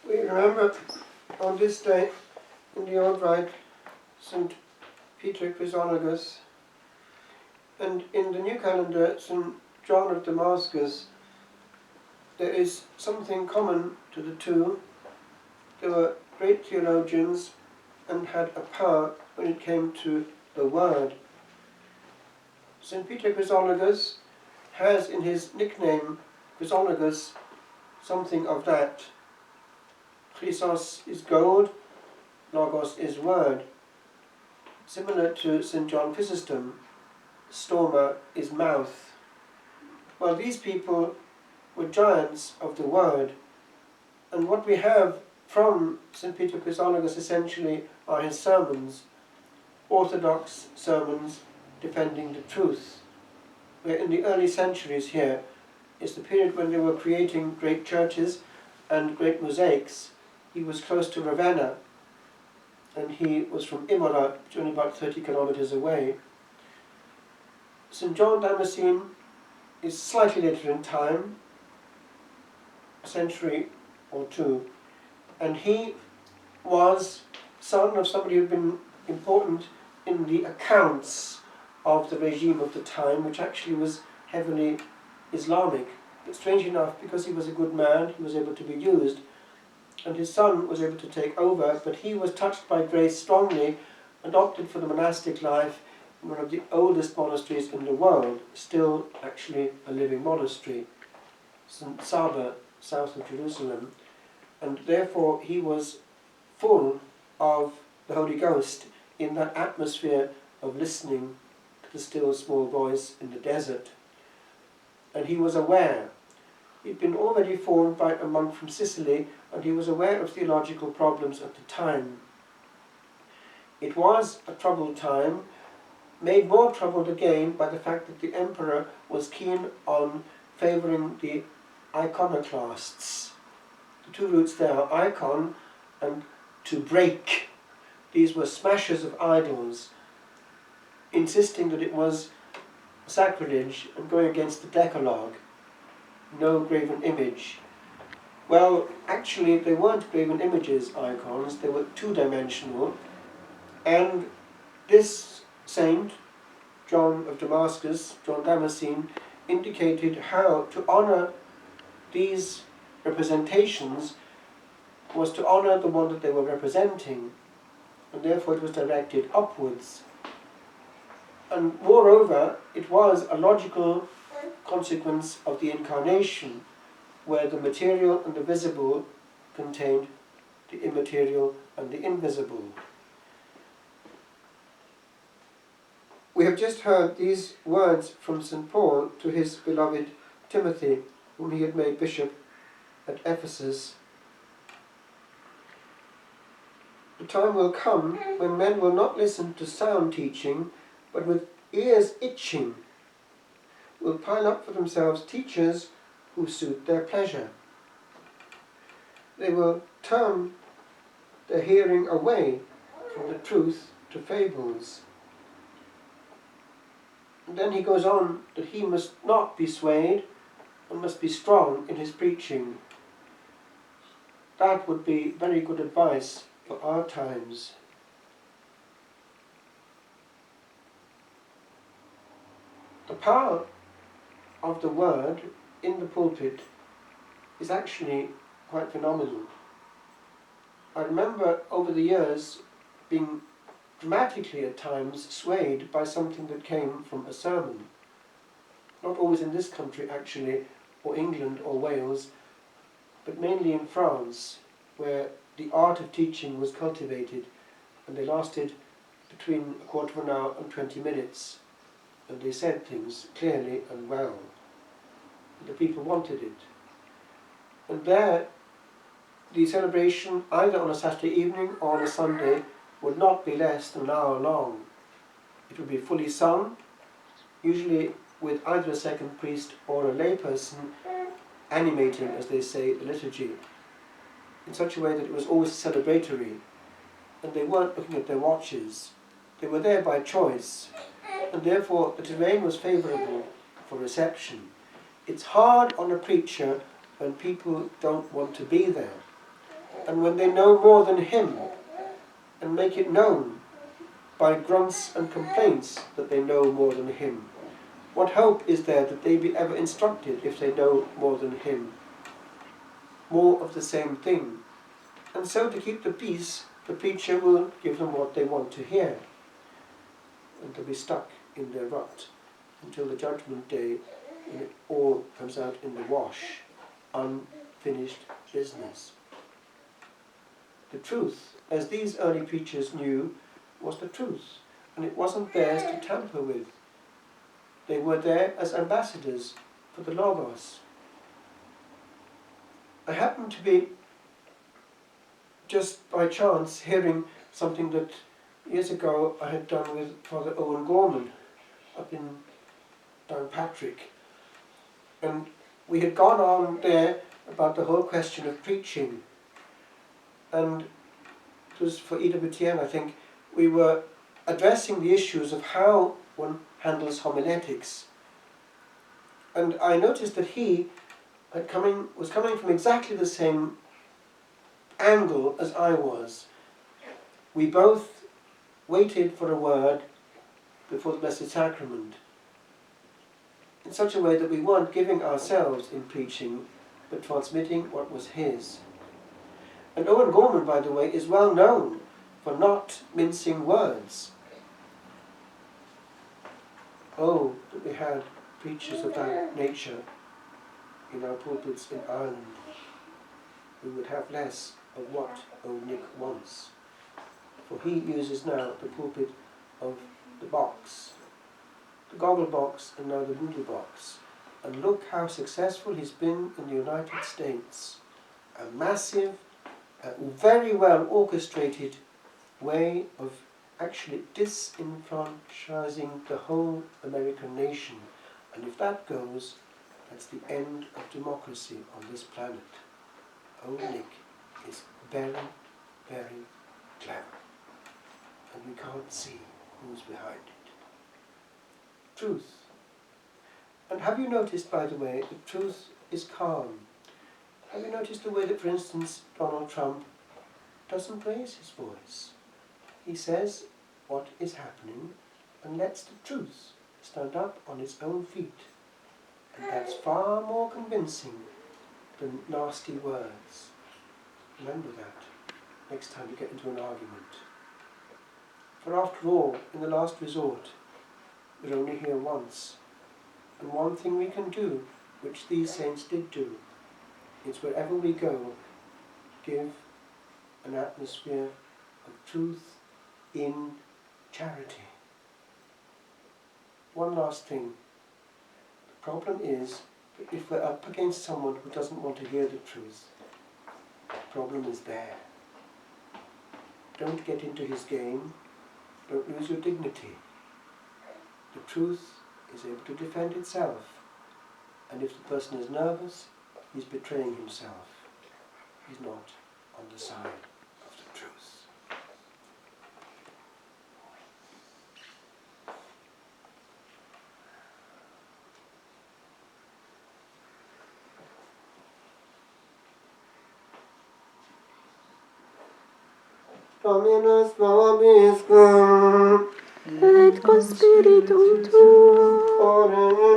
We remember on this day in the old rite St. Peter Chrysologus, and in the new calendar St. John of Damascus. There is something common to the two. They were great theologians and had a power when it came to the Word. St. Peter Chrysologus has in his nickname Chrysologus something of that. Chrysos is gold, Logos is word. Similar to St. John Chrysostom, Stoma is mouth. Well, these people were giants of the Word, and what we have from St. Peter Chrysologus essentially are his sermons, orthodox sermons defending the truth, where in the early centuries here is the period when they were creating great churches and great mosaics. He was close to Ravenna, and he was from Imola, which is only about 30 kilometers away. St. John Damascene is slightly later in time, a century or two, and he was son of somebody who had been important in the accounts of the regime of the time, which actually was heavily Islamic. But strangely enough, because he was a good man, he was able to be used, and his son was able to take over, but he was touched by grace strongly and opted for the monastic life in one of the oldest monasteries in the world, still actually a living monastery, St. Saba, south of Jerusalem, and therefore he was full of the Holy Ghost in that atmosphere of listening to the still small voice in the desert. And he was aware. He'd been already formed by a monk from Sicily, and he was aware of theological problems at the time. It was a troubled time, made more troubled again by the fact that the emperor was keen on favouring the iconoclasts. The two roots there are icon and to break. These were smashers of idols, insisting that it was sacrilege and going against the Decalogue. No graven image. Well, actually they weren't graven images, icons, they were two-dimensional, and this saint, John of Damascus, John Damascene, indicated how to honour these representations was to honour the one that they were representing, and therefore it was directed upwards. And moreover, it was a logical consequence of the incarnation, where the material and the visible contained the immaterial and the invisible. We have just heard these words from St. Paul to his beloved Timothy, whom he had made bishop at Ephesus. The time will come when men will not listen to sound teaching, but with ears itching will pile up for themselves teachers who suit their pleasure. They will turn their hearing away from the truth to fables. And then he goes on that he must not be swayed and must be strong in his preaching. That would be very good advice for our times. The power of the word in the pulpit is actually quite phenomenal. I remember over the years being dramatically at times swayed by something that came from a sermon. Not always in this country actually, or England or Wales, but mainly in France, where the art of teaching was cultivated, and they lasted between a quarter of an hour and 20 minutes, and they said things clearly and well. The people wanted it. And there, the celebration, either on a Saturday evening or on a Sunday, would not be less than an hour long. It would be fully sung, usually with either a second priest or a layperson animating, as they say, the liturgy, in such a way that it was always celebratory, and they weren't looking at their watches. They were there by choice, and therefore the terrain was favourable for reception. It's hard on a preacher when people don't want to be there. And when they know more than him and make it known by grunts and complaints that they know more than him, what hope is there that they be ever instructed if they know more than him? More of the same thing. And so to keep the peace, the preacher will give them what they want to hear. And they'll be stuck in their rut until the judgment day, when it all comes out in the wash. Unfinished business. The truth, as these early preachers knew, was the truth, and it wasn't theirs to tamper with. They were there as ambassadors for the Logos. I happened to be, just by chance, hearing something that years ago I had done with Father Owen Gorman up in Downpatrick. And we had gone on there about the whole question of preaching. And it was for EWTN, I think. We were addressing the issues of how one handles homiletics. And I noticed that he was coming from exactly the same angle as I was. We both waited for a word before the Blessed Sacrament, in such a way that we weren't giving ourselves in preaching, but transmitting what was his. And Owen Gorman, by the way, is well known for not mincing words. Oh, that we had preachers of that nature in our pulpits in Ireland. We would have less of what old Nick wants. For he uses now the pulpit of the box, the goggle box and now the voodoo box. And look how successful he's been in the United States. A massive, very well orchestrated way of actually disenfranchising the whole American nation. And if that goes, that's the end of democracy on this planet. Old Nick is very, very clever. And we can't see who's behind it. Truth. And have you noticed, by the way, that truth is calm? Have you noticed the way that, for instance, Donald Trump doesn't raise his voice? He says what is happening and lets the truth stand up on its own feet. And that's far more convincing than nasty words. Remember that next time you get into an argument. For after all, in the last resort, we're only here once. And one thing we can do, which these saints did do, is wherever we go, give an atmosphere of truth in charity. One last thing. The problem is that if we're up against someone who doesn't want to hear the truth, the problem is there. Don't get into his game. Don't lose your dignity. The truth is able to defend itself. And if the person is nervous, he's betraying himself. He's not on the side of the truth. Dominus vobiscum, et con spiritum tuo.